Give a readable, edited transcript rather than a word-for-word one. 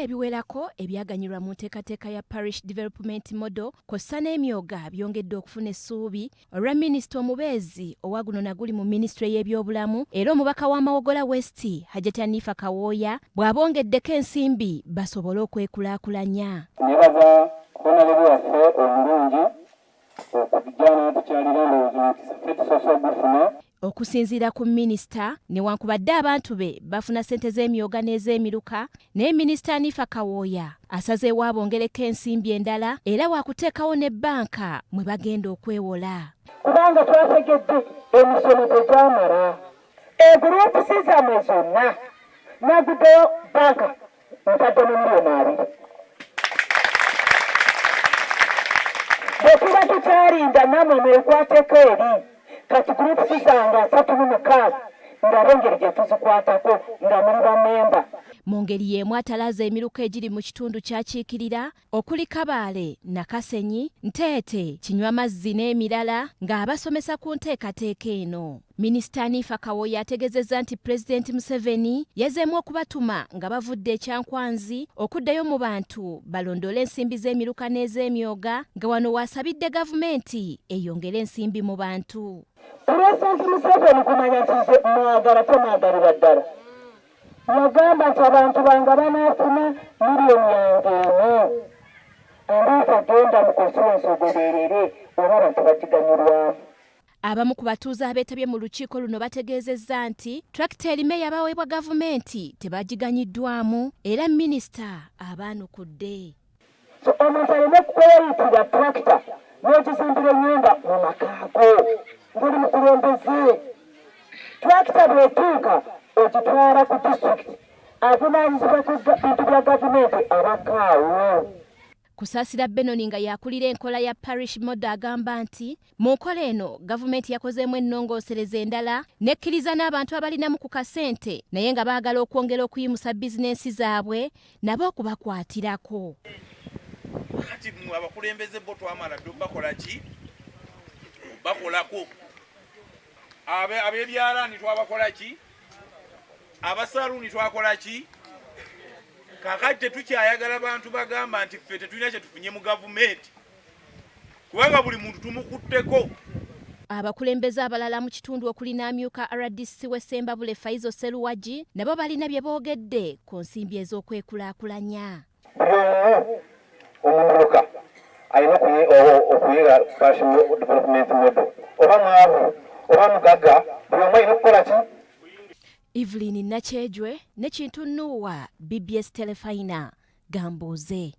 ebiwerako ebyaganyirwa mu nteekateeka ya Parish Development Model kw'ossa n'emyoga byongedde okufuna essuubi olwa minisita omubeezi owa guno naguli mu minisitule y'ebyobulamu era omubaka wa Mawogola West Minisita Kawooya bw'abongeddeko ensimbi basobole okwekulaakulanya. Nebaza honorable waffe omulungi okujjana tukyalira ndowooza tusoose okufuna. Okusinziira ku minisita newankubadde abantu be bafuna ssente z'emyoga n'ez'emiruka, naye minisita Minisita Kawooya asazeewo abongereko ensimbi endala era waakuteekawo ne bbanka mwe bagenda okwewola. Kubanga twategedde emisomo tegyamala, eguruupusi zammwe zonna naguddeyo bbanka ntadde mu miliyoni 2. Bwe tuba tukyalinda nammwe mwekwateko eri kati guruupusi zange 36 ndabe engeri gye tuzikwatako nga muli bammemba. Mu ngeri y'emu atalaza emiruka egiri mu kitundu ky'akiikirira okuli Kabaale, Nakasenyi, Nteete, Kinywamazzi n'emirala ng'abasomesa ku nteekateeka eno. Minisita Minisita Kawooya ategeezezza nti Pulezidenti Museveni yazeemu okubatuma nga bavudde ekyankwanzi okuddayo mu bantu balondole ensimbi z'emiruka n'ez'emyoga nga wano waasabidde gavumenti eyongere ensimbi mu bantu. Pulezidenti Museveni kumanya nti nze mwagala temwagalira ddala. Nagamba nti abantu bange banaafuna miliyoni yange emu andiika genda mu konsulensi ogoberere oba abantu bagiganyulwamu. Abamu ku batuuze abeetabye mu lukiiko luno bategeezezza nti tulakita erime yabaweebwa gavumenti tebagiganyiddwamu era minisita abaanukudde. Omuntu aleme kweyitira tulakita n'ogizimbira ennyumba mu makaago ng'oli mu kulembeze. Tulakita bw'etuuka okitwala ku disitulikiti avunaanyizibwa ku bintu bya gavumenti abakaawo. Kusaasira Benoni nga yakulira enkola ya Parish Model agamba nti mu nkola eno gavumenti yakozeemu ennongoosereza endala nekkiriza n'abantu abalinamu ku kasente naye nga baagala okwongera okuyimusa bizinensi zaabwe nabo okubakwatirako. Kati mmwe abakulembeze bo twamala ddu bakola ki? Bakolako. Ab'ebyalaani twabakola ki? Abasaluuni twakola ki? Kakati tetukyayagala bantu bagamba nti ffe tetulina kye tufunye mu gavumenti kubanga buli muntu tumukutteko. Abakulembeze abalala mu kitundu okuli n'amyuka RDC w'Essembabule Faizo Seruwagi nabo balina bye boogedde ku nsimbi ez'okwekulaakulanya. Omumuluka alina okuyiga Parish Development Model oba mwavu oba mugagga buli omu alina okukola ki? Evelyn Nakyejwe ne Kintu Nuwa, BBS Telefina, Gambuuze.